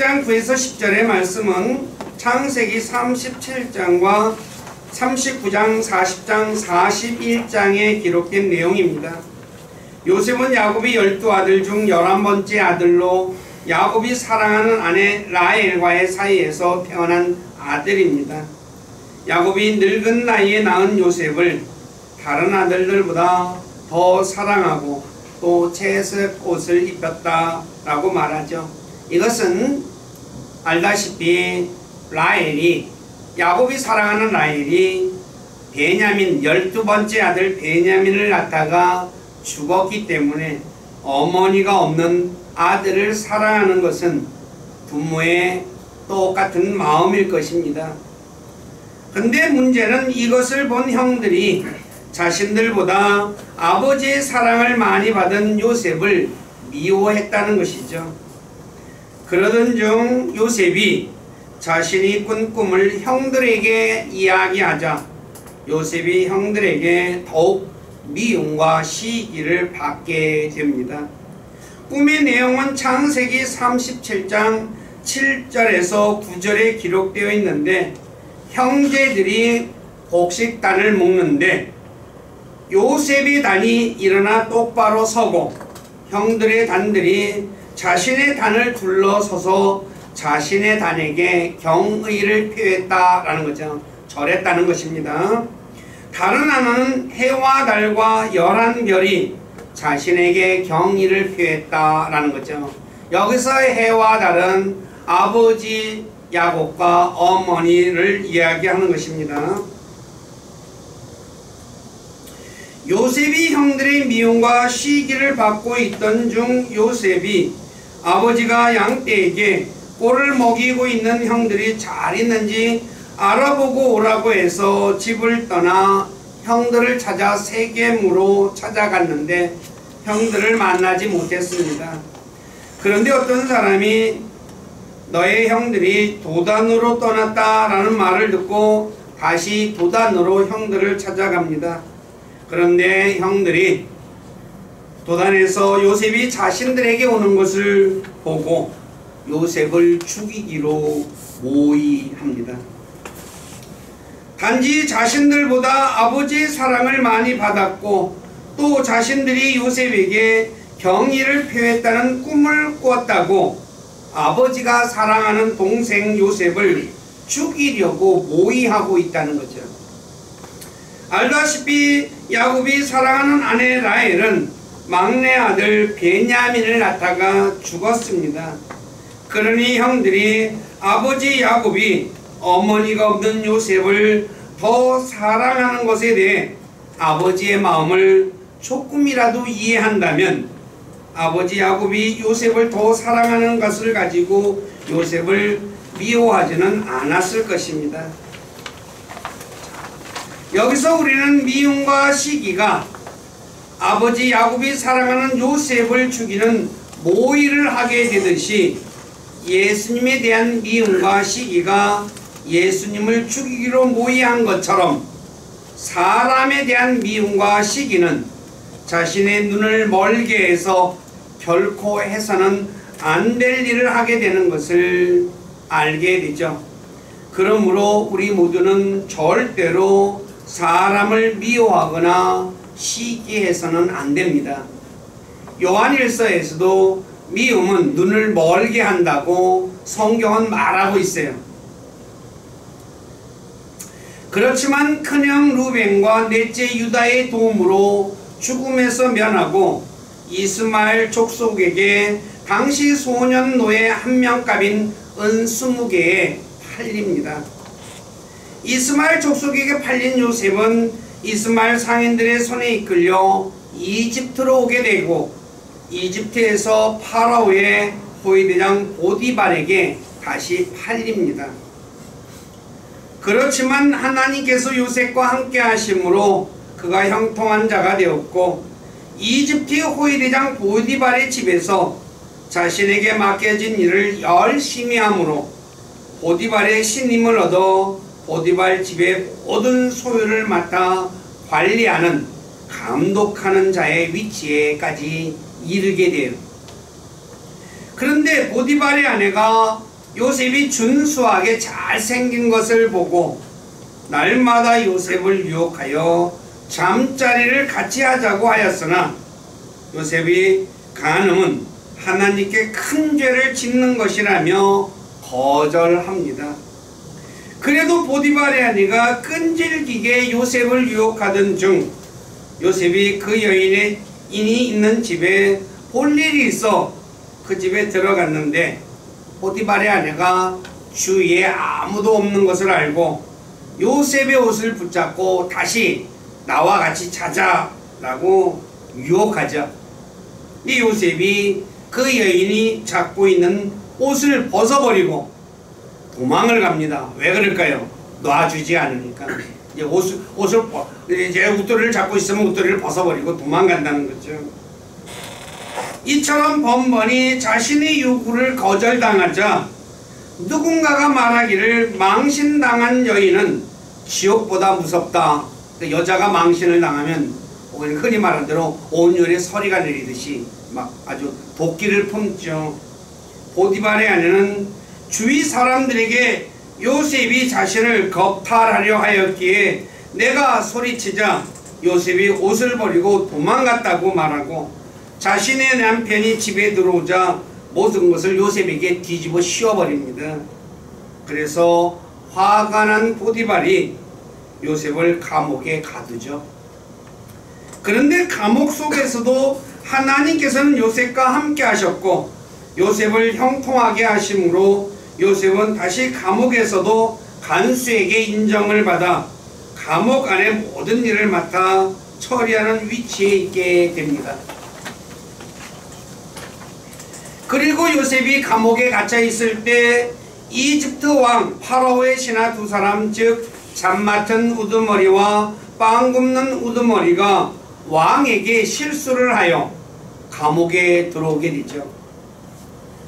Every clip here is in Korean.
1장 9에서 10절의 말씀은 창세기 37장과 39장, 40장, 41장에 기록된 내용입니다. 요셉은 야곱이 12아들 중 11번째 아들로 야곱이 사랑하는 아내 라헬과의 사이에서 태어난 아들입니다. 야곱이 늙은 나이에 낳은 요셉을 다른 아들들보다 더 사랑하고 또 채색 옷을 입혔다라고 말하죠. 이것은 알다시피 야곱이 사랑하는 라헬이 베냐민 12번째 아들 베냐민을 낳다가 죽었기 때문에 어머니가 없는 아들을 사랑하는 것은 부모의 똑같은 마음일 것입니다. 근데 문제는 이것을 본 형들이 자신들보다 아버지의 사랑을 많이 받은 요셉을 미워했다는 것이죠. 그러던 중 요셉이 자신이 꾼 꿈을 형들에게 이야기하자 요셉이 형들에게 더욱 미움과 시기를 받게 됩니다. 꿈의 내용은 창세기 37장 7절에서 9절에 기록되어 있는데 형제들이 곡식단을 먹는데 요셉의 단이 일어나 똑바로 서고 형들의 단들이 자신의 단을 둘러서서 자신의 단에게 경의를 표했다라는 거죠. 절했다는 것입니다. 다른 하나는 해와 달과 11별이 자신에게 경의를 표했다라는 거죠. 여기서의 해와 달은 아버지 야곱과 어머니를 이야기하는 것입니다. 요셉이 형들의 미움과 시기를 받고 있던 중 요셉이 아버지가 양떼에게 꼴을 먹이고 있는 형들이 잘 있는지 알아보고 오라고 해서 집을 떠나 형들을 찾아 세겜으로 찾아갔는데 형들을 만나지 못했습니다. 그런데 어떤 사람이 너의 형들이 도단으로 떠났다라는 말을 듣고 다시 도단으로 형들을 찾아갑니다. 그런데 형들이 도단에서 요셉이 자신들에게 오는 것을 보고 요셉을 죽이기로 모의합니다. 단지 자신들보다 아버지의 사랑을 많이 받았고 또 자신들이 요셉에게 경의를 표했다는 꿈을 꾸었다고 아버지가 사랑하는 동생 요셉을 죽이려고 모의하고 있다는 거죠. 알다시피 야곱이 사랑하는 아내 라헬은 막내 아들 베냐민을 낳다가 죽었습니다. 그러니 형들이 아버지 야곱이 어머니가 없는 요셉을 더 사랑하는 것에 대해 아버지의 마음을 조금이라도 이해한다면 아버지 야곱이 요셉을 더 사랑하는 것을 가지고 요셉을 미워하지는 않았을 것입니다. 여기서 우리는 미움과 시기가 아버지 야곱이 사랑하는 요셉을 죽이는 모의를 하게 되듯이 예수님에 대한 미움과 시기가 예수님을 죽이기로 모의한 것처럼 사람에 대한 미움과 시기는 자신의 눈을 멀게 해서 결코 해서는 안 될 일을 하게 되는 것을 알게 되죠. 그러므로 우리 모두는 절대로 사람을 미워하거나 시기해서는 안 됩니다. 요한일서에서도 미움은 눈을 멀게 한다고 성경은 말하고 있어요. 그렇지만 큰형 루벤과 넷째 유다의 도움으로 죽음에서 면하고 이스마엘 족속에게 당시 소년 노예 한 명값인 은 20개에 팔립니다. 이스마엘 족속에게 팔린 요셉은 이스마엘 상인들의 손에 이끌려 이집트로 오게 되고 이집트에서 파라오의 호위대장 보디발에게 다시 팔립니다. 그렇지만 하나님께서 요셉과 함께 하심으로 그가 형통한 자가 되었고 이집트의 호위대장 보디발의 집에서 자신에게 맡겨진 일을 열심히 함으로 보디발의 신임을 얻어 보디발 집의 모든 소유를 맡아 관리하는 감독하는 자의 위치에까지 이르게 돼요. 그런데 보디발의 아내가 요셉이 준수하게 잘생긴 것을 보고 날마다 요셉을 유혹하여 잠자리를 같이 하자고 하였으나 요셉이 간음은 하나님께 큰 죄를 짓는 것이라며 거절합니다. 그래도 보디발의 아내가 끈질기게 요셉을 유혹하던 중 요셉이 그 여인이 있는 집에 볼 일이 있어 그 집에 들어갔는데 보디발의 아내가 주위에 아무도 없는 것을 알고 요셉의 옷을 붙잡고 다시 나와 같이 자자라고 유혹하죠. 이 요셉이 그 여인이 잡고 있는 옷을 벗어버리고 도망을 갑니다. 왜 그럴까요? 놔주지 않으니까. 이제 이제 웃도리를 잡고 있으면 웃도리를 벗어버리고 도망간다는 거죠. 이처럼 번번이 자신의 요구를 거절당하자 누군가가 말하기를 망신당한 여인은 지옥보다 무섭다. 여자가 망신을 당하면 흔히 말하는 대로 온열에 서리가 내리듯이 막 아주 도끼를 품죠. 보디발의 아내는 주위 사람들에게 요셉이 자신을 겁탈하려 하였기에 내가 소리치자 요셉이 옷을 버리고 도망갔다고 말하고 자신의 남편이 집에 들어오자 모든 것을 요셉에게 뒤집어 씌워버립니다. 그래서 화가 난 보디발이 요셉을 감옥에 가두죠. 그런데 감옥 속에서도 하나님께서는 요셉과 함께 하셨고 요셉을 형통하게 하심으로 요셉은 다시 감옥에서도 간수에게 인정을 받아 감옥 안의 모든 일을 맡아 처리하는 위치에 있게 됩니다. 그리고 요셉이 감옥에 갇혀 있을 때 이집트 왕 파라오의 신하 두 사람, 즉 잠 맡은 우두머리와 빵 굽는 우두머리가 왕에게 실수를 하여 감옥에 들어오게 되죠.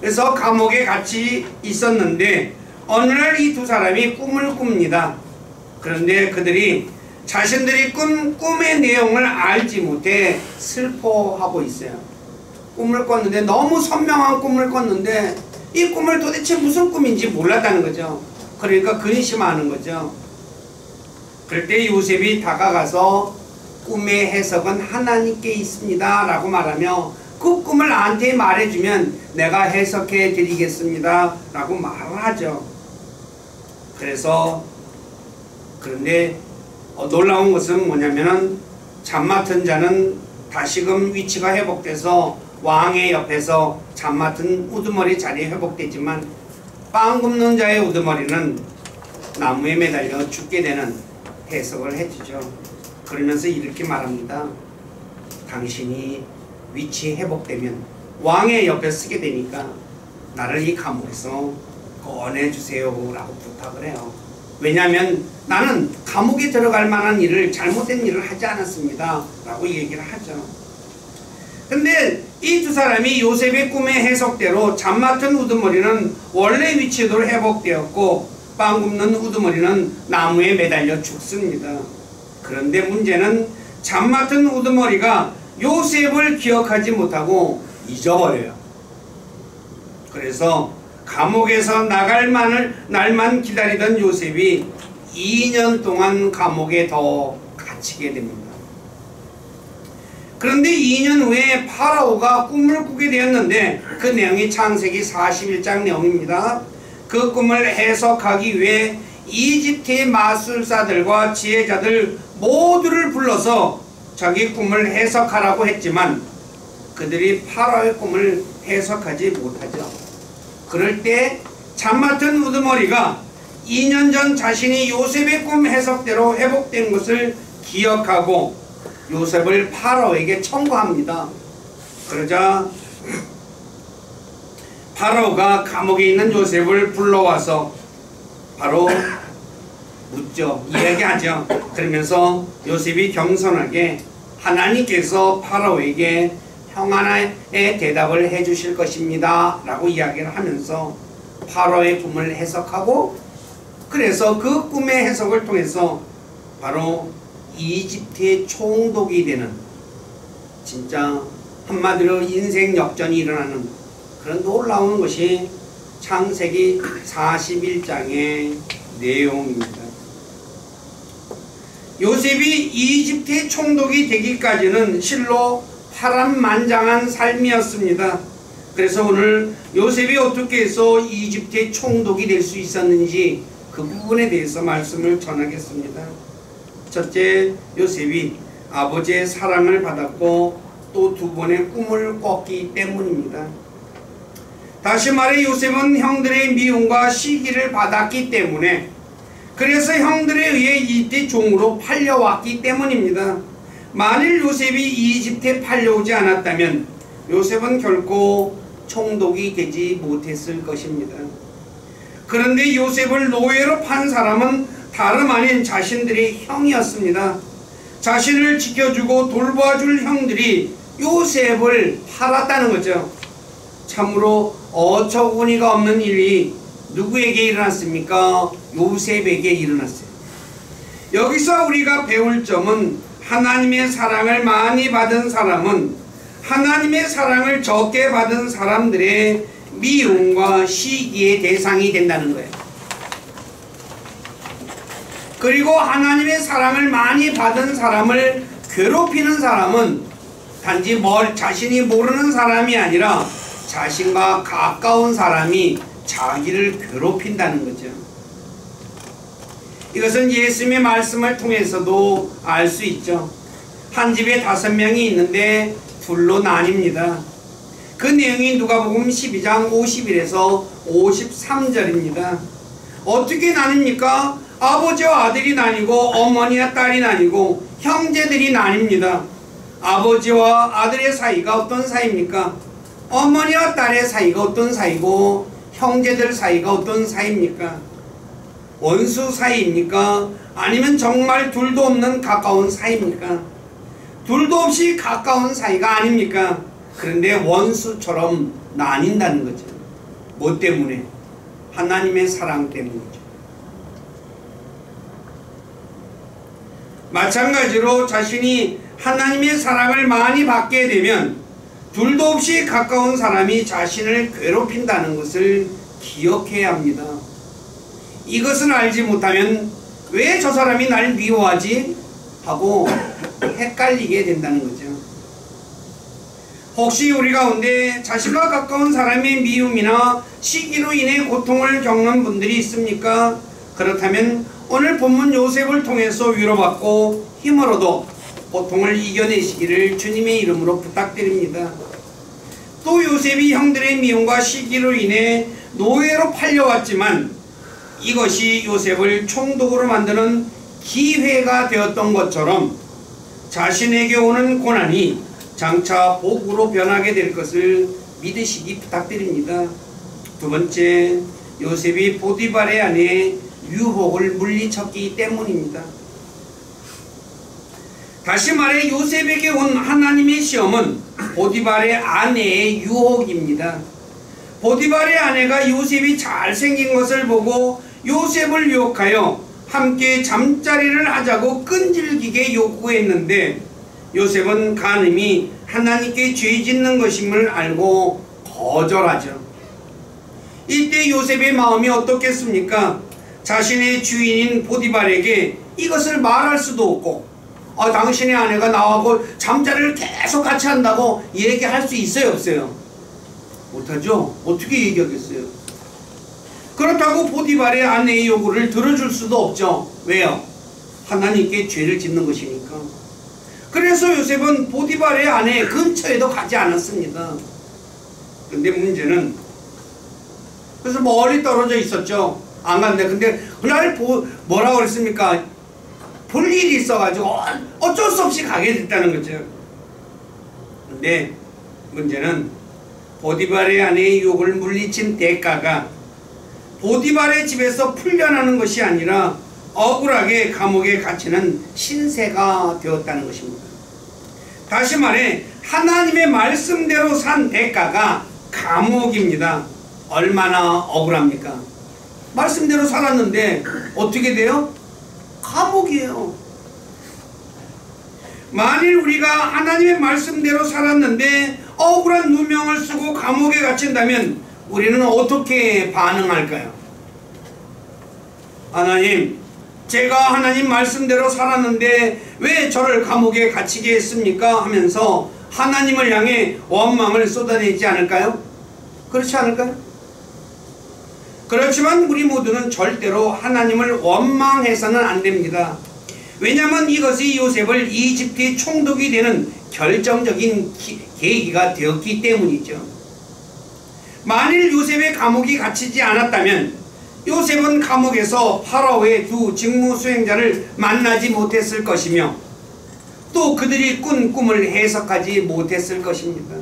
그래서 감옥에 같이 있었는데 어느 날 이 두 사람이 꿈을 꿉니다. 그런데 그들이 자신들이 꾼 꿈의 내용을 알지 못해 슬퍼하고 있어요. 꿈을 꿨는데 너무 선명한 꿈을 꿨는데 이 꿈을 도대체 무슨 꿈인지 몰랐다는 거죠. 그러니까 근심하는 거죠. 그럴 때 요셉이 다가가서 꿈의 해석은 하나님께 있습니다 라고 말하며 그 꿈을 나한테 말해주면 내가 해석해 드리겠습니다 라고 말을 하죠. 그런데 놀라운 것은 뭐냐면은 잠 맡은 자는 다시금 위치가 회복돼서 왕의 옆에서 잠 맡은 우두머리 자리에 회복되지만 빵 굽는 자의 우두머리는 나무에 매달려 죽게 되는 해석을 해주죠. 그러면서 이렇게 말합니다. 당신이 위치 회복되면 왕의 옆에 쓰게 되니까 나를 이 감옥에서 꺼내주세요 라고 부탁을 해요. 왜냐하면 나는 감옥에 들어갈 만한 일을 잘못된 일을 하지 않았습니다 라고 얘기를 하죠. 근데 이 두 사람이 요셉의 꿈의 해석대로 잠 맡은 우두머리는 원래 위치로 회복되었고 빵 굽는 우두머리는 나무에 매달려 죽습니다. 그런데 문제는 잠 맡은 우두머리가 요셉을 기억하지 못하고 잊어버려요. 그래서 감옥에서 나갈 날만 기다리던 요셉이 2년 동안 감옥에 더 갇히게 됩니다. 그런데 2년 후에 파라오가 꿈을 꾸게 되었는데 그 내용이 창세기 41장 내용입니다. 그 꿈을 해석하기 위해 이집트의 마술사들과 지혜자들 모두를 불러서 자기 꿈을 해석하라고 했지만 그들이 파라오의 꿈을 해석하지 못하죠. 그럴 때 잠 맡은 우두머리가 2년 전 자신이 요셉의 꿈 해석대로 회복된 것을 기억하고 요셉을 파라오에게 청구합니다. 그러자 파라오가 감옥에 있는 요셉을 불러와서 바로 묻죠. 이야기하죠. 그러면서 요셉이 겸손하게 하나님께서 파라오에게 평안의 대답을 해주실 것입니다 라고 이야기를 하면서 파라오의 꿈을 해석하고 그래서 그 꿈의 해석을 통해서 바로 이집트의 총독이 되는 진짜 한마디로 인생 역전이 일어나는 그런 놀라운 것이 창세기 41장의 내용입니다. 요셉이 이집트의 총독이 되기까지는 실로 파란만장한 삶이었습니다. 그래서 오늘 요셉이 어떻게 해서 이집트의 총독이 될 수 있었는지 그 부분에 대해서 말씀을 전하겠습니다. 첫째, 요셉이 아버지의 사랑을 받았고 또 두 번의 꿈을 꿨기 때문입니다. 다시 말해 요셉은 형들의 미움과 시기를 받았기 때문에, 그래서 형들에 의해 이집트 종으로 팔려왔기 때문입니다. 만일 요셉이 이집트에 팔려오지 않았다면 요셉은 결코 총독이 되지 못했을 것입니다. 그런데 요셉을 노예로 판 사람은 다름 아닌 자신들의 형이었습니다. 자신을 지켜주고 돌봐줄 형들이 요셉을 팔았다는 거죠. 참으로 어처구니가 없는 일이 누구에게 일어났습니까? 요셉에게 일어났어요. 여기서 우리가 배울 점은 하나님의 사랑을 많이 받은 사람은 하나님의 사랑을 적게 받은 사람들의 미움과 시기의 대상이 된다는 거예요. 그리고 하나님의 사랑을 많이 받은 사람을 괴롭히는 사람은 단지 자신이 모르는 사람이 아니라 자신과 가까운 사람이 자기를 괴롭힌다는 거죠. 이것은 예수님의 말씀을 통해서도 알 수 있죠. 한 집에 5명이 있는데 둘로 나뉩니다. 그 내용이 누가복음 12장 51에서 53절입니다. 어떻게 나뉩니까? 아버지와 아들이 나뉘고 어머니와 딸이 나뉘고 형제들이 나뉩니다. 아버지와 아들의 사이가 어떤 사이입니까? 어머니와 딸의 사이가 어떤 사이고 형제들 사이가 어떤 사이입니까? 원수 사이입니까? 아니면 정말 둘도 없는 가까운 사이입니까? 둘도 없이 가까운 사이가 아닙니까? 그런데 원수처럼 나뉜다는 거죠. 뭐 때문에? 하나님의 사랑 때문이죠. 마찬가지로 자신이 하나님의 사랑을 많이 받게 되면 둘도 없이 가까운 사람이 자신을 괴롭힌다는 것을 기억해야 합니다. 이것을 알지 못하면 왜 저 사람이 날 미워하지? 하고 헷갈리게 된다는 거죠. 혹시 우리 가운데 자신과 가까운 사람의 미움이나 시기로 인해 고통을 겪는 분들이 있습니까? 그렇다면 오늘 본문 요셉을 통해서 위로받고 힘을 얻어 고통을 이겨내시기를 주님의 이름으로 부탁드립니다. 또 요셉이 형들의 미움과 시기로 인해 노예로 팔려왔지만 이것이 요셉을 총독으로 만드는 기회가 되었던 것처럼 자신에게 오는 고난이 장차 복으로 변하게 될 것을 믿으시기 부탁드립니다. 두 번째, 요셉이 보디발의 아내의 유혹을 물리쳤기 때문입니다. 다시 말해 요셉에게 온 하나님의 시험은 보디발의 아내의 유혹입니다. 보디발의 아내가 요셉이 잘생긴 것을 보고 요셉을 유혹하여 함께 잠자리를 하자고 끈질기게 요구했는데 요셉은 간음이 하나님께 죄 짓는 것임을 알고 거절하죠. 이때 요셉의 마음이 어떻겠습니까? 자신의 주인인 보디발에게 이것을 말할 수도 없고 당신의 아내가 나하고 잠자리를 계속 같이 한다고 얘기할 수 있어요, 없어요? 못하죠? 어떻게 얘기하겠어요? 그렇다고 보디발의 아내의 요구를 들어줄 수도 없죠. 왜요? 하나님께 죄를 짓는 것이니까. 그래서 요셉은 보디발의 아내 근처에도 가지 않았습니다. 근데 문제는 그래서 멀리 떨어져 있었죠. 안 갔네. 근데 그날 뭐라고 그랬습니까? 볼 일이 있어가지고 어쩔 수 없이 가게 됐다는 거죠. 근데 문제는 보디발의 아내의 유혹을 물리친 대가가 보디발의 집에서 풀려나는 것이 아니라 억울하게 감옥에 갇히는 신세가 되었다는 것입니다. 다시 말해 하나님의 말씀대로 산 대가가 감옥입니다. 얼마나 억울합니까? 말씀대로 살았는데 어떻게 돼요? 감옥이에요. 만일 우리가 하나님의 말씀대로 살았는데 억울한 누명을 쓰고 감옥에 갇힌다면 우리는 어떻게 반응할까요? 하나님, 제가 하나님 말씀대로 살았는데 왜 저를 감옥에 갇히게 했습니까? 하면서 하나님을 향해 원망을 쏟아내지 않을까요? 그렇지 않을까요? 그렇지만 우리 모두는 절대로 하나님을 원망해서는 안 됩니다. 왜냐하면 이것이 요셉을 이집트의 총독이 되는 결정적인 계기가 되었기 때문이죠. 만일 요셉의 감옥이 갇히지 않았다면 요셉은 감옥에서 파라오의 두 직무 수행자를 만나지 못했을 것이며 또 그들이 꾼 꿈을 해석하지 못했을 것입니다.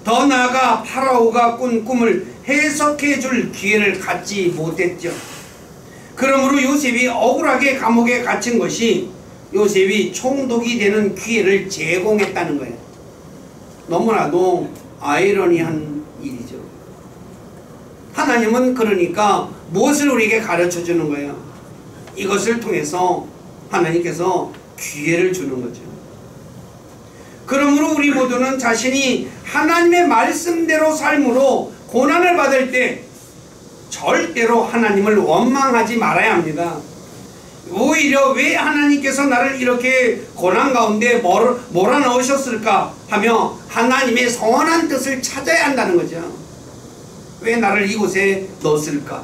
더 나아가 파라오가 꾼 꿈을 해석해 줄 기회를 갖지 못했죠. 그러므로 요셉이 억울하게 감옥에 갇힌 것이 요셉이 총독이 되는 기회를 제공했다는 거예요. 너무나도 아이러니한 일이죠. 하나님은 그러니까 무엇을 우리에게 가르쳐 주는 거예요? 이것을 통해서 하나님께서 기회를 주는 거죠. 그러므로 우리 모두는 자신이 하나님의 말씀대로 삶으로 고난을 받을 때 절대로 하나님을 원망하지 말아야 합니다. 오히려 왜 하나님께서 나를 이렇게 고난 가운데 몰아넣으셨을까 하며 하나님의 선한 뜻을 찾아야 한다는 거죠. 왜 나를 이곳에 넣었을까?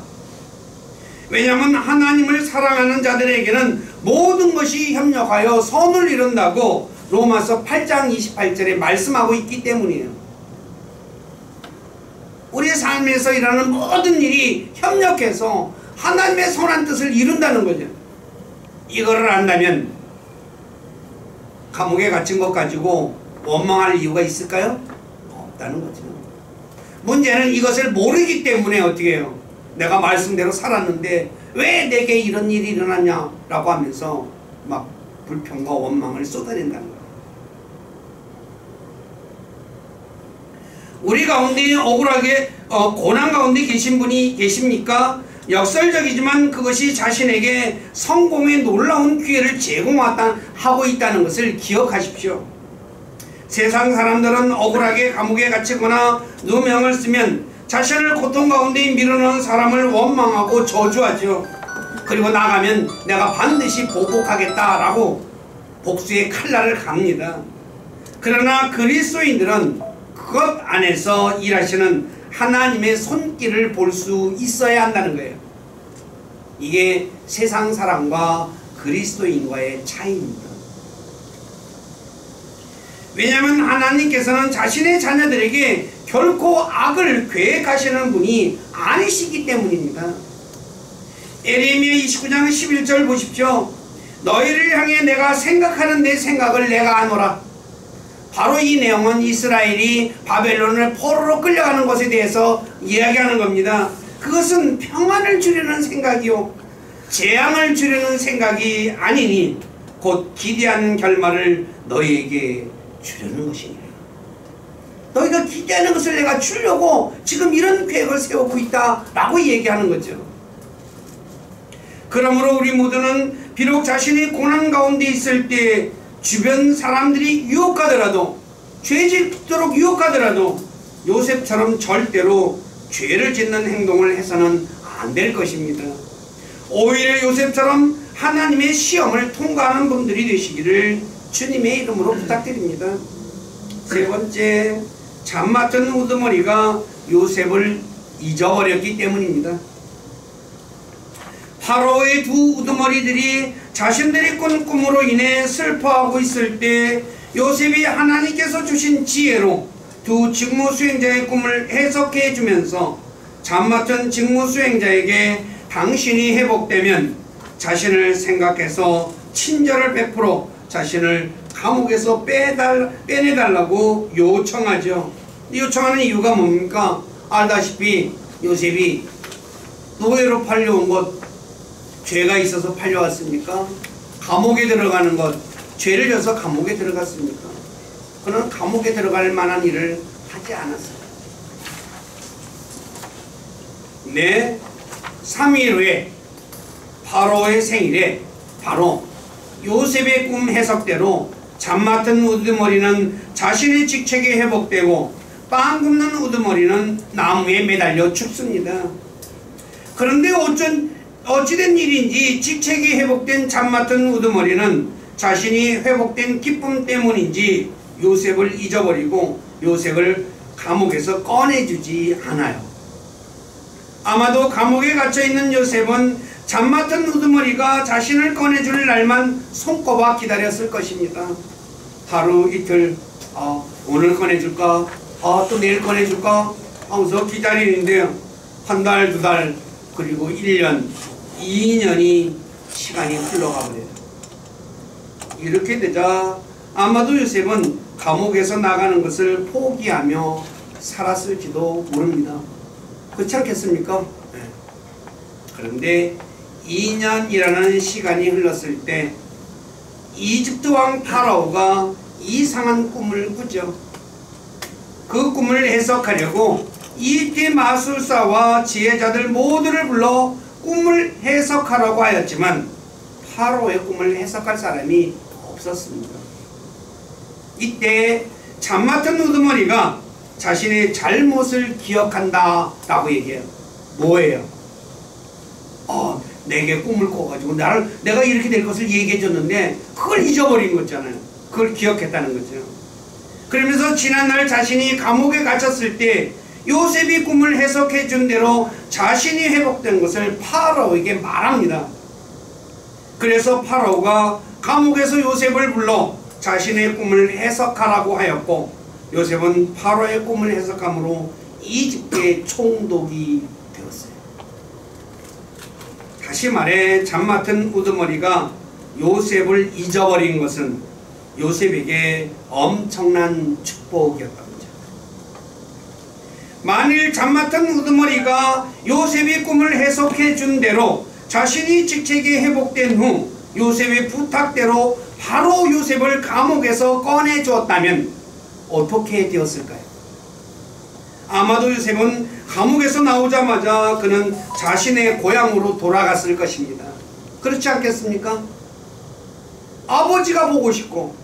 왜냐하면 하나님을 사랑하는 자들에게는 모든 것이 협력하여 선을 이룬다고 로마서 8장 28절에 말씀하고 있기 때문이에요. 우리의 삶에서 일하는 모든 일이 협력해서 하나님의 선한 뜻을 이룬다는 거죠. 이거를 안다면 감옥에 갇힌 것 가지고 원망할 이유가 있을까요? 없다는 거죠. 문제는 이것을 모르기 때문에 어떻게 해요? 내가 말씀대로 살았는데 왜 내게 이런 일이 일어났냐라고 하면서 막 불평과 원망을 쏟아낸다는 거예요. 우리 가운데 억울하게 고난 가운데 계신 분이 계십니까? 역설적이지만 그것이 자신에게 성공의 놀라운 기회를 제공하고 있다는 것을 기억하십시오. 세상 사람들은 억울하게 감옥에 갇히거나 누명을 쓰면 자신을 고통 가운데 밀어넣은 사람을 원망하고 저주하죠. 그리고 나가면 내가 반드시 보복하겠다라고 복수의 칼날을 갑니다. 그러나 그리스도인들은 그것 안에서 일하시는 하나님의 손길을 볼 수 있어야 한다는 거예요. 이게 세상 사람과 그리스도인과의 차이입니다. 왜냐하면 하나님께서는 자신의 자녀들에게 결코 악을 계획하시는 분이 아니시기 때문입니다. 에레미야 29장 11절 보십시오. 너희를 향해 내가 생각하는 내 생각을 내가 아노라. 바로 이 내용은 이스라엘이 바벨론을 포로로 끌려가는 것에 대해서 이야기하는 겁니다. 그것은 평안을 주려는 생각이요 재앙을 주려는 생각이 아니니 곧 기대하는 결말을 너희에게 주려는 것이니라. 너희가 기대하는 것을 내가 주려고 지금 이런 계획을 세우고 있다 라고 얘기하는 거죠. 그러므로 우리 모두는 비록 자신이 고난 가운데 있을 때 주변 사람들이 유혹하더라도 죄짓도록 유혹하더라도 요셉처럼 절대로 죄를 짓는 행동을 해서는 안 될 것입니다. 오히려 요셉처럼 하나님의 시험을 통과하는 분들이 되시기를 주님의 이름으로 부탁드립니다. 세 번째, 잠 맡은 우두머리가 요셉을 잊어버렸기 때문입니다. 파라오의 두 우두머리들이 자신들이 꾼 꿈으로 인해 슬퍼하고 있을 때 요셉이 하나님께서 주신 지혜로 두 직무 수행자의 꿈을 해석해 주면서 잠 맡은 직무 수행자에게 당신이 회복되면 자신을 생각해서 친절을 베풀어 자신을 감옥에서 빼내달라고 요청하죠. 요청하는 이유가 뭡니까? 알다시피 요셉이 노예로 팔려온 것 죄가 있어서 팔려왔습니까? 감옥에 들어가는 것 죄를 져서 감옥에 들어갔습니까? 그는 감옥에 들어갈 만한 일을 하지 않았어요. 네, 3일 후에 파라오의 생일에 바로 요셉의 꿈 해석대로 잠 맡은 우두머리는 자신의 직책이 회복되고 빵 굽는 우두머리는 나무에 매달려 죽습니다. 그런데 어찌된 일인지 직책이 회복된 잠 맡은 우두머리는 자신이 회복된 기쁨 때문인지 요셉을 잊어버리고 요셉을 감옥에서 꺼내주지 않아요. 아마도 감옥에 갇혀있는 요셉은 잠 맡은 우두머리가 자신을 꺼내줄 날만 손꼽아 기다렸을 것입니다. 하루 이틀, 오늘 꺼내줄까? 또 내일 꺼내줄까? 하면서 기다리는데 한 달, 두 달, 그리고 1년, 2년이 시간이 흘러가 버려요. 이렇게 되자 아마도 요셉은 감옥에서 나가는 것을 포기하며 살았을지도 모릅니다. 그렇지 않겠습니까? 네. 그런데 2년이라는 시간이 흘렀을 때 이집트 왕 파라오가 이상한 꿈을 꾸죠. 그 꿈을 해석하려고 이집트의 마술사와 지혜자들 모두를 불러 꿈을 해석하라고 하였지만 파라오의 꿈을 해석할 사람이 없었습니다. 이때 잠 맡은 우두머리가 자신의 잘못을 기억한다 라고 얘기해요. 뭐예요? 내게 꿈을 꿔가지고 내가 이렇게 될 것을 얘기해 줬는데 그걸 잊어버린 거잖아요. 그걸 기억했다는 거죠. 그러면서 지난날 자신이 감옥에 갇혔을 때 요셉이 꿈을 해석해 준 대로 자신이 회복된 것을 파라오에게 말합니다. 그래서 파라오가 감옥에서 요셉을 불러 자신의 꿈을 해석하라고 하였고 요셉은 파라오의 꿈을 해석함으로 이집트의 총독이 되었어요. 다시 말해 잠 맡은 우두머리가 요셉을 잊어버린 것은 요셉에게 엄청난 축복이었던 거죠. 만일 잠 맡은 우두머리가 요셉이 꿈을 해석해 준 대로 자신이 직책이 회복된 후 요셉의 부탁대로 바로 요셉을 감옥에서 꺼내 주었다면 어떻게 되었을까요? 아마도 요셉은 감옥에서 나오자마자 그는 자신의 고향으로 돌아갔을 것입니다. 그렇지 않겠습니까? 아버지가 보고 싶고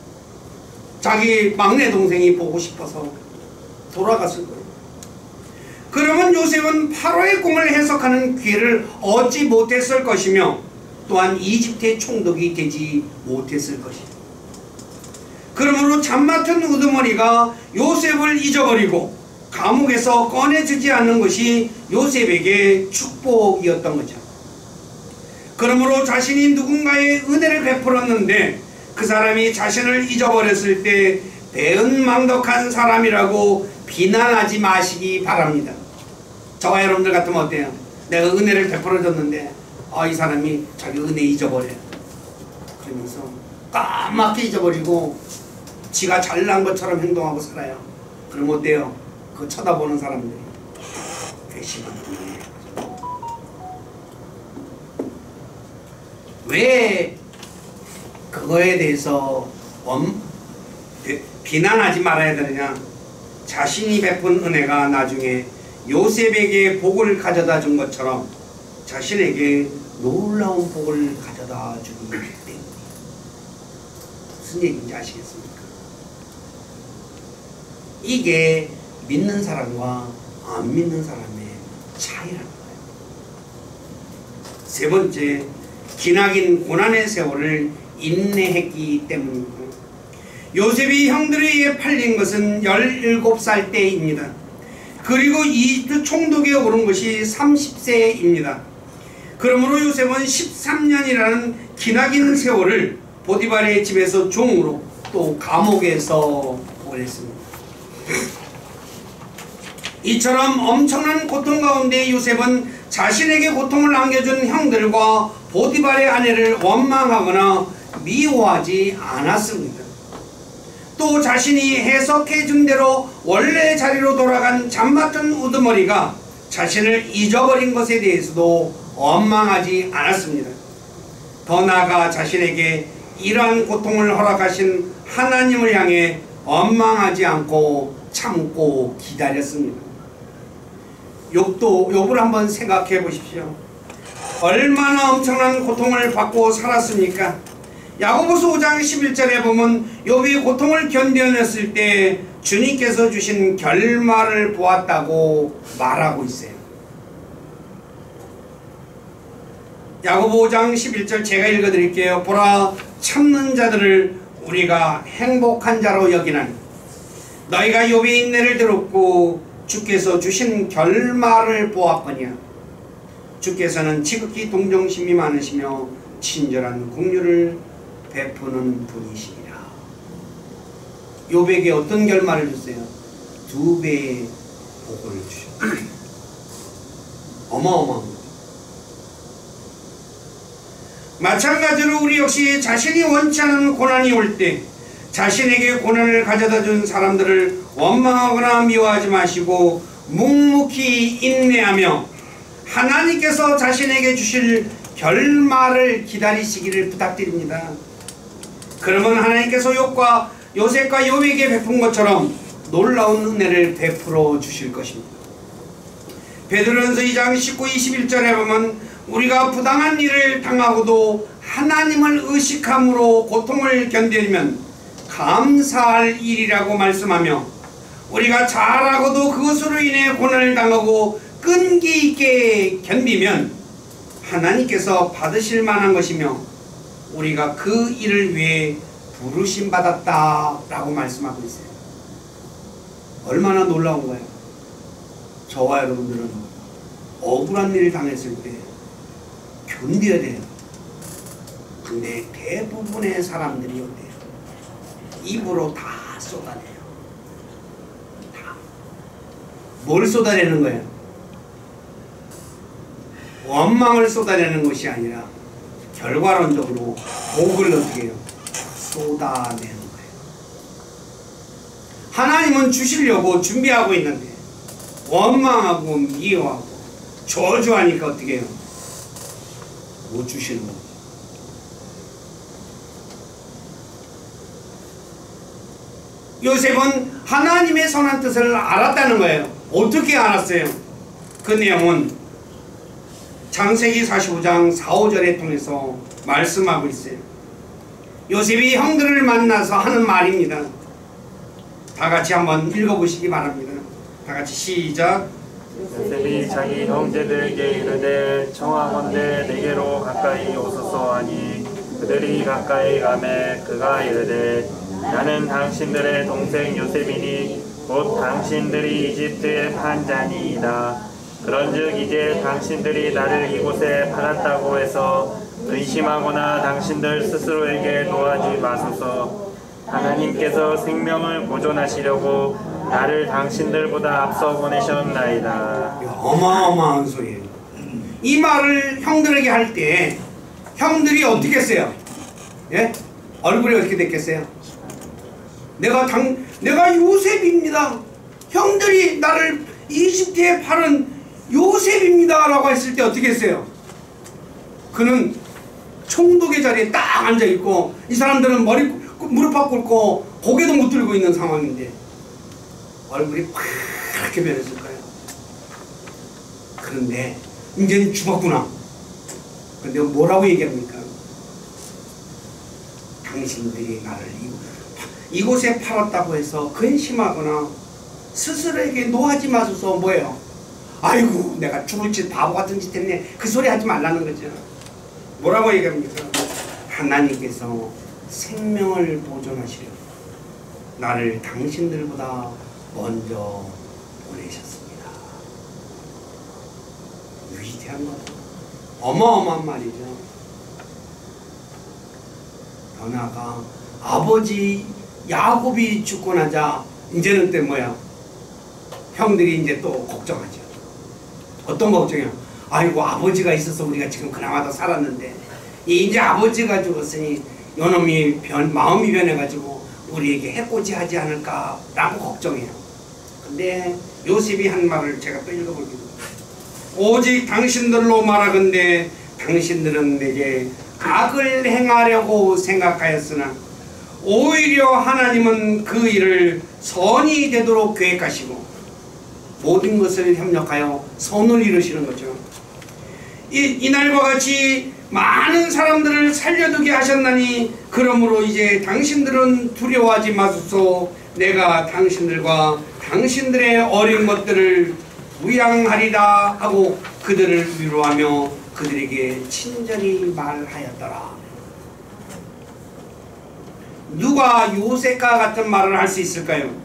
자기 막내 동생이 보고 싶어서 돌아갔을 거예요. 그러면 요셉은 파라오의 꿈을 해석하는 기회를 얻지 못했을 것이며 또한 이집트의 총독이 되지 못했을 것이다. 그러므로 잠 맡은 우두머리가 요셉을 잊어버리고 감옥에서 꺼내주지 않는 것이 요셉에게 축복이었던 거죠. 그러므로 자신이 누군가의 은혜를 베풀었는데 그 사람이 자신을 잊어버렸을 때 배은망덕한 사람이라고 비난하지 마시기 바랍니다. 저와 여러분들 같으면 어때요? 내가 은혜를 베풀어줬는데 이 사람이 자기 은혜 잊어버려요. 그러면서 까맣게 잊어버리고 지가 잘난 것처럼 행동하고 살아요. 그럼 어때요? 그거 쳐다보는 사람들이 괘씸한 분이에요. 왜 그거에 대해서 비난하지 말아야 되느냐? 자신이 베푼 은혜가 나중에 요셉에게 복을 가져다 준 것처럼 자신에게 놀라운 복을 가져다 주기 때문에. 무슨 얘기인지 아시겠습니까? 이게 믿는 사람과 안 믿는 사람의 차이라는 거예요. 세 번째, 기나긴 고난의 세월을 인내했기 때문입니다. 요셉이 형들에 의해 팔린 것은 17살 때입니다. 그리고 이집트 총독에 오른 것이 30세입니다. 그러므로 요셉은 13년이라는 기나긴 세월을 보디발의 집에서 종으로 또 감옥에서 보냈습니다. 이처럼 엄청난 고통 가운데 요셉은 자신에게 고통을 안겨준 형들과 보디발의 아내를 원망하거나 미워하지 않았습니다. 또 자신이 해석해 준 대로 원래 자리로 돌아간 잠 맡은 우두머리가 자신을 잊어버린 것에 대해서도 원망하지 않았습니다. 더 나아가 자신에게 이러한 고통을 허락하신 하나님을 향해 원망하지 않고 참고 기다렸습니다. 욥을 한번 생각해 보십시오. 얼마나 엄청난 고통을 받고 살았습니까? 야고보서 5장 11절에 보면 욥이 고통을 견뎌냈을 때 주님께서 주신 결말을 보았다고 말하고 있어요. 야고보 5장 11절 제가 읽어드릴게요. 보라, 참는 자들을 우리가 행복한 자로 여기나니 너희가 욥의 인내를 들었고 주께서 주신 결말을 보았거니와 주께서는 지극히 동정심이 많으시며 친절한 긍휼을 베푸는 분이시니라. 욥에게 어떤 결말을 줬어요? 2배의 복을 주셨어요. 어마어마한 거. 마찬가지로 우리 역시 자신이 원치 않은 고난이 올 때 자신에게 고난을 가져다 준 사람들을 원망하거나 미워하지 마시고 묵묵히 인내하며 하나님께서 자신에게 주실 결말을 기다리시기를 부탁드립니다. 그러면 하나님께서 요셉과 욥에게 베푼 것처럼 놀라운 은혜를 베풀어 주실 것입니다. 베드로전서 2장 19, 21절에 보면 우리가 부당한 일을 당하고도 하나님을 의식함으로 고통을 견디면 감사할 일이라고 말씀하며 우리가 잘하고도 그것으로 인해 고난을 당하고 끈기 있게 견디면 하나님께서 받으실 만한 것이며 우리가 그 일을 위해 부르심 받았다 라고 말씀하고 있어요. 얼마나 놀라운 거예요. 저와 여러분들은 억울한 일을 당했을 때 견뎌야 돼요. 근데 대부분의 사람들이 어때요? 입으로 다 쏟아내요. 다. 뭘 쏟아내는 거예요? 원망을 쏟아내는 것이 아니라 결과론적으로 복을 어떻게 해요? 쏟아내는 거예요. 하나님은 주시려고 준비하고 있는데 원망하고 미워하고 저주하니까 어떻게 해요? 못 주시는 거예요. 요셉은 하나님의 선한 뜻을 알았다는 거예요. 어떻게 알았어요? 그 내용은 창세기 45장 4, 5절에 통해서 말씀하고 있어요. 요셉이 형들을 만나서 하는 말입니다. 다 같이 한번 읽어보시기 바랍니다. 다 같이 시작. 요셉이 자기 형제들에게 이르되 청하건대 내게로 가까이 오소서 하니 그들이 가까이 가매 그가 이르되 나는 당신들의 동생 요셉이니 곧 당신들이 이집트에 판 자니이다. 그런즉 이제 당신들이 나를 이곳에 팔았다고 해서 의심하거나 당신들 스스로에게 노하지 마소서. 하나님께서 생명을 보존하시려고 나를 당신들보다 앞서 보내셨나이다. 어마어마한 소리예요. 이 말을 형들에게 할 때 형들이 어떻게 했어요? 예? 얼굴이 어떻게 됐겠어요? 내가 요셉입니다. 형들이 나를 이집트에 팔은 요셉입니다 라고 했을 때 어떻게 했어요? 그는 총독의 자리에 딱 앉아있고 이 사람들은 무릎 팍 꿇고 고개도 못 들고 있는 상황인데 얼굴이 파랗게 변했을 거예요. 그런데 이제는 죽었구나. 근데 뭐라고 얘기합니까? 당신들이 나를 이곳에 팔았다고 해서 근심하거나 스스로에게 노하지 마소서. 뭐예요? 아이고 내가 죽을 짓 바보 같은 짓 했네. 그 소리 하지 말라는 거죠. 뭐라고 얘기합니까? 하나님께서 생명을 보존하시려고 나를 당신들보다 먼저 보내셨습니다. 위대한 것, 어마어마한 말이죠. 변화가 아버지 야곱이 죽고 나자 이제는 또 뭐야? 형들이 이제 또 걱정하죠. 어떤 걱정이야? 아이고 아버지가 있어서 우리가 지금 그나마 더 살았는데 이제 아버지가 죽었으니 요놈이 마음이 변해가지고 우리에게 해코지 하지 않을까 라고 걱정해요. 근데 요셉이 한 말을 제가 또 읽어볼게요. 오직 당신들로 말하건대 당신들은 내게 악을 행하려고 생각하였으나 오히려 하나님은 그 일을 선이 되도록 계획하시고 모든 것을 협력하여 선을 이루시는 거죠. 이날과 같이 많은 사람들을 살려두게 하셨나니 그러므로 이제 당신들은 두려워하지 마소서. 내가 당신들과 당신들의 어린 것들을 부양하리라 하고 그들을 위로하며 그들에게 친절히 말하였더라. 누가 요셉과 같은 말을 할 수 있을까요?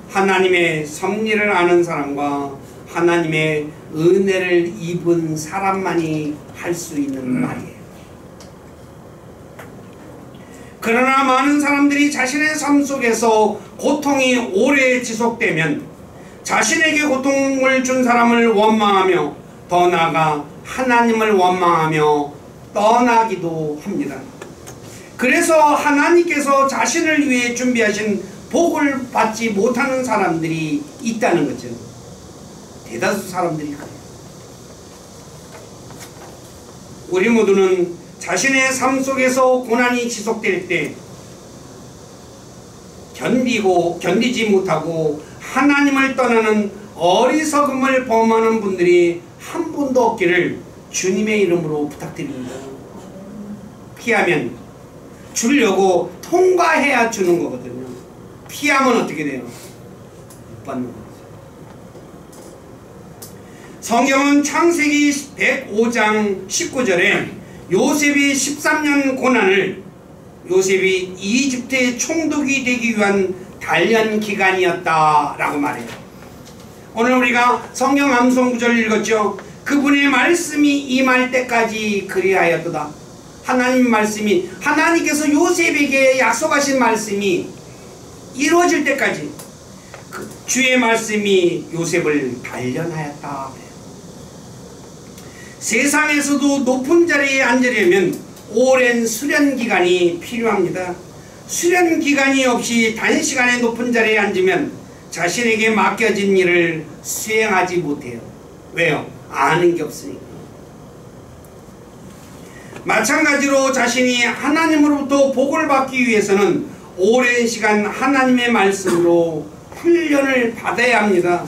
하나님의 섭리를 아는 사람과 하나님의 은혜를 입은 사람만이 할 수 있는 말이에요. 그러나 많은 사람들이 자신의 삶 속에서 고통이 오래 지속되면 자신에게 고통을 준 사람을 원망하며 더 나아가 하나님을 원망하며 떠나기도 합니다. 그래서 하나님께서 자신을 위해 준비하신 복을 받지 못하는 사람들이 있다는 거죠. 대다수 사람들이 그래요. 우리 모두는 자신의 삶 속에서 고난이 지속될 때 견디지 못하고 하나님을 떠나는 어리석음을 범하는 분들이 한 분도 없기를 주님의 이름으로 부탁드립니다. 피하면 주려고 통과해야 주는 거거든요. 피하면 어떻게 돼요? 못 받는 거죠. 성경은 창세기 105장 19절에 요셉이 13년 고난을 요셉이 이집트의 총독이 되기 위한 단련 기간이었다라고 말해요. 오늘 우리가 성경 암송 구절을 읽었죠. 그분의 말씀이 임할 때까지 그리하였도다. 하나님 말씀이, 하나님께서 요셉에게 약속하신 말씀이 이루어질 때까지 그 주의 말씀이 요셉을 단련하였다. 세상에서도 높은 자리에 앉으려면 오랜 수련 기간이 필요합니다. 수련 기간이 없이 단시간에 높은 자리에 앉으면 자신에게 맡겨진 일을 수행하지 못해요. 왜요? 아는 게 없으니까. 마찬가지로 자신이 하나님으로부터 복을 받기 위해서는 오랜 시간 하나님의 말씀으로 훈련을 받아야 합니다.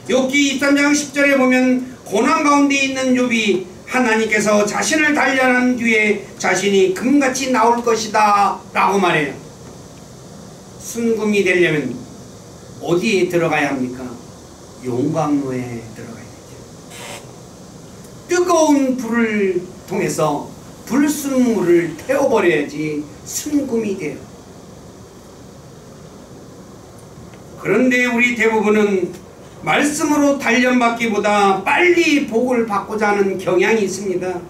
욥기 23장 10절에 보면 고난 가운데 있는 욥이 하나님께서 자신을 단련한 뒤에 자신이 금같이 나올 것이다 라고 말해요. 순금이 되려면 어디에 들어가야 합니까? 용광로에 들어가야 되죠. 뜨거운 불을 통해서 불순물을 태워버려야지 순금이 돼요. 그런데 우리 대부분은 말씀으로 단련받기보다 빨리 복을 받고자 하는 경향이 있습니다.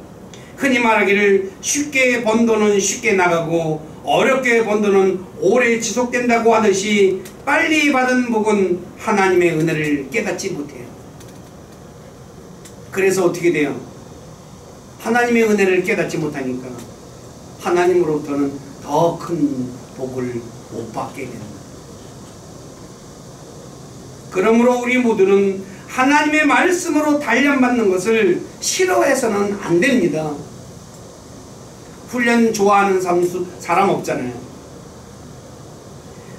흔히 말하기를 쉽게 번 돈은 쉽게 나가고 어렵게 번 돈은 오래 지속된다고 하듯이 빨리 받은 복은 하나님의 은혜를 깨닫지 못해요. 그래서 어떻게 돼요? 하나님의 은혜를 깨닫지 못하니까 하나님으로부터는 더 큰 복을 못 받게 됩니다. 그러므로 우리 모두는 하나님의 말씀으로 단련받는 것을 싫어해서는 안 됩니다. 훈련 좋아하는 사람 없잖아요.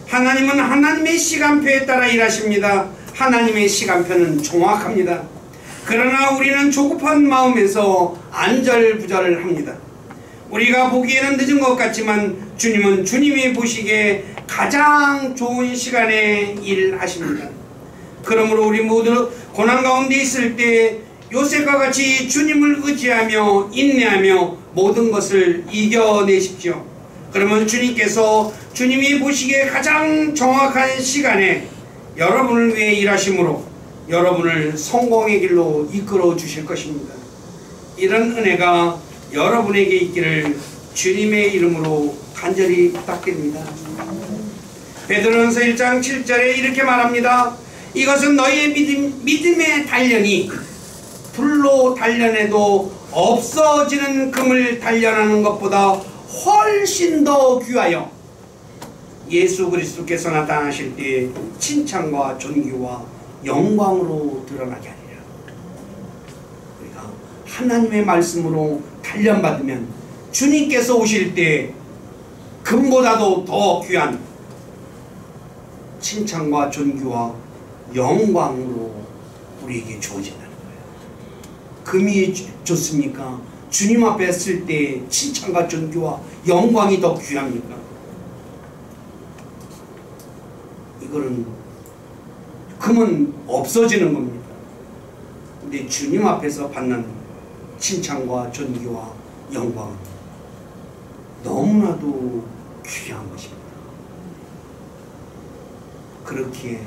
하나님은 하나님의 시간표에 따라 일하십니다. 하나님의 시간표는 정확합니다. 그러나 우리는 조급한 마음에서 안절부절을 합니다. 우리가 보기에는 늦은 것 같지만 주님은 주님이 보시기에 가장 좋은 시간에 일하십니다. 그러므로 우리 모두 고난 가운데 있을 때 요셉과 같이 주님을 의지하며 인내하며 모든 것을 이겨내십시오. 그러면 주님께서 주님이 보시기에 가장 정확한 시간에 여러분을 위해 일하심으로 여러분을 성공의 길로 이끌어 주실 것입니다. 이런 은혜가 여러분에게 있기를 주님의 이름으로 간절히 부탁드립니다. 베드로전서 1장 7절에 이렇게 말합니다. 이것은 너희의 믿음의 단련이 불로 단련해도 없어지는 금을 단련하는 것보다 훨씬 더 귀하여 예수 그리스도께서 나타나실 때 칭찬과 존귀와 영광으로 드러나게 하리라. 우리가 하나님의 말씀으로 단련받으면 주님께서 오실 때 금보다도 더 귀한 칭찬과 존귀와 영광으로 우리에게 주어진다는 거예요. 금이 좋습니까? 주님 앞에 쓸 때 칭찬과 존귀와 영광이 더 귀합니까? 그런 금은 없어지는 겁니다. 근데 주님 앞에서 받는 칭찬과 존귀와 영광은 너무나도 귀한 것입니다. 그렇기에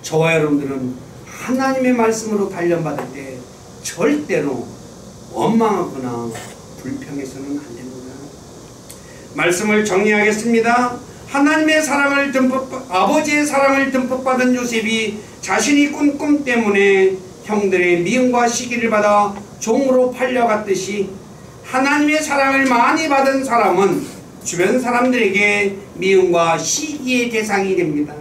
저와 여러분들은 하나님의 말씀으로 단련받을 때 절대로 원망하거나 불평해서는 안 됩니다. 말씀을 정리하겠습니다. 하나님의 사랑을 아버지의 사랑을 듬뿍 받은 요셉이 자신이 꾼 꿈 때문에 형들의 미움과 시기를 받아 종으로 팔려갔듯이 하나님의 사랑을 많이 받은 사람은 주변 사람들에게 미움과 시기의 대상이 됩니다.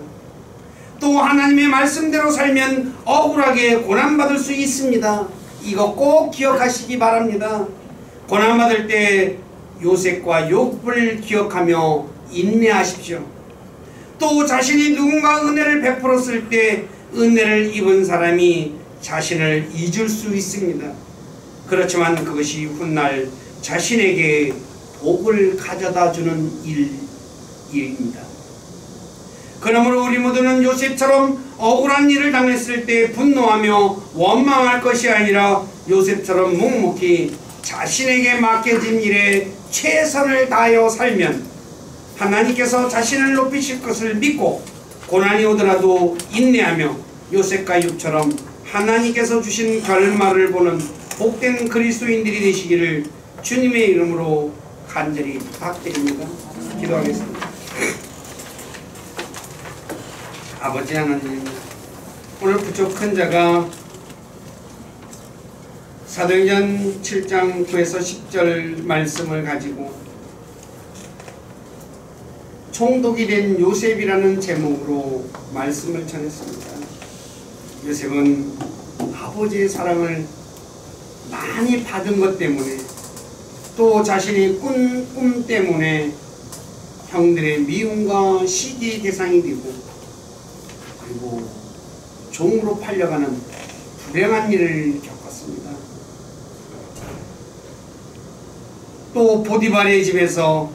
또 하나님의 말씀대로 살면 억울하게 고난받을 수 있습니다. 이거 꼭 기억하시기 바랍니다. 고난받을 때 요셉과 욥을 기억하며 인내하십시오. 또 자신이 누군가 은혜를 베풀었을 때 은혜를 입은 사람이 자신을 잊을 수 있습니다. 그렇지만 그것이 훗날 자신에게 복을 가져다 주는 일입니다. 그러므로 우리 모두는 요셉처럼 억울한 일을 당했을 때 분노하며 원망할 것이 아니라 요셉처럼 묵묵히 자신에게 맡겨진 일에 최선을 다하여 살면 하나님께서 자신을 높이실 것을 믿고 고난이 오더라도 인내하며 요셉과 욥처럼 하나님께서 주신 결말을 보는 복된 그리스도인들이 되시기를 주님의 이름으로 간절히 부탁드립니다. 기도하겠습니다. 아버지 하나님, 오늘 부족한 자가 사도행전 7장 9에서 10절 말씀을 가지고 총독이 된 요셉이라는 제목으로 말씀을 전했습니다. 요셉은 아버지의 사랑을 많이 받은 것 때문에 또 자신이 꾼 꿈 때문에 형들의 미움과 시기 대상이 되고 그리고 종으로 팔려가는 불행한 일을 겪었습니다. 또 보디발의 집에서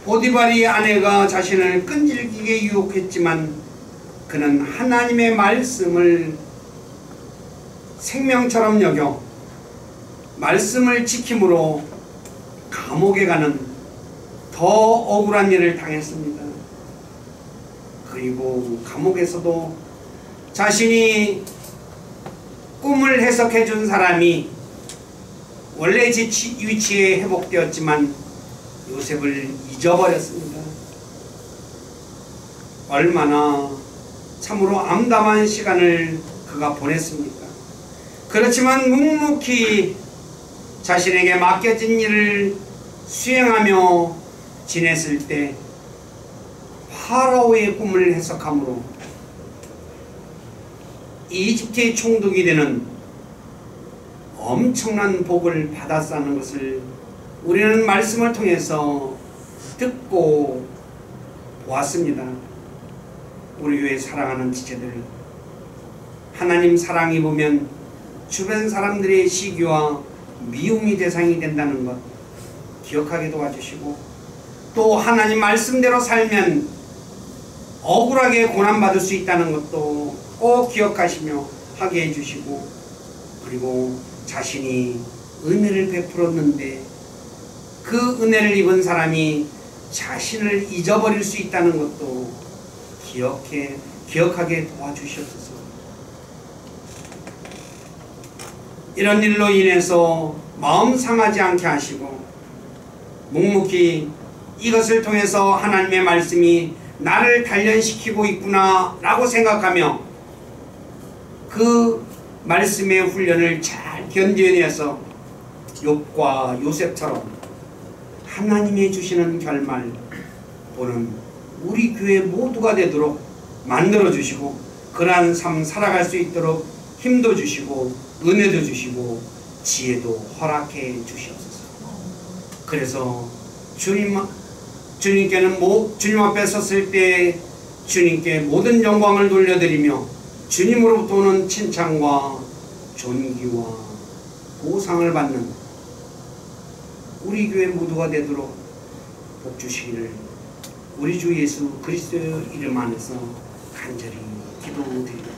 보디발의 아내가 자신을 끈질기게 유혹했지만 그는 하나님의 말씀을 생명처럼 여겨 말씀을 지킴으로 감옥에 가는 더 억울한 일을 당했습니다. 그리고 감옥에서도 자신이 꿈을 해석해 준 사람이 원래 위치에 회복되었지만 요셉을 잊어버렸습니다. 얼마나 참으로 암담한 시간을 그가 보냈습니까? 그렇지만 묵묵히 자신에게 맡겨진 일을 수행하며 지냈을 때 파라오의 꿈을 해석함으로 이집트의 총독이 되는 엄청난 복을 받았다는 것을 우리는 말씀을 통해서 듣고 보았습니다. 우리 교회 사랑하는 지체들, 하나님 사랑 입으면 주변 사람들의 시기와 미움이 대상이 된다는 것 기억하게 도와주시고, 또 하나님 말씀대로 살면 억울하게 고난받을 수 있다는 것도 꼭 기억하시며 하게 해주시고, 그리고 자신이 은혜를 베풀었는데 그 은혜를 입은 사람이 자신을 잊어버릴 수 있다는 것도 기억하게 도와주시옵소서. 이런 일로 인해서 마음 상하지 않게 하시고 묵묵히 이것을 통해서 하나님의 말씀이 나를 단련시키고 있구나 라고 생각하며 그 말씀의 훈련을 잘 견뎌내서 욥과 요셉처럼 하나님이 주시는 결말 보는 우리 교회 모두가 되도록 만들어 주시고, 그러한 삶 살아갈 수 있도록 힘도 주시고 은혜도 주시고 지혜도 허락해 주시옵소서. 그래서 주님께는 주님 앞에 섰을 때 주님께 모든 영광을 돌려드리며 주님으로부터 오는 칭찬과 존귀와 보상을 받는 우리 교회 모두가 되도록 복 주시기를 우리 주 예수 그리스도의 이름 안에서 간절히 기도드립니다.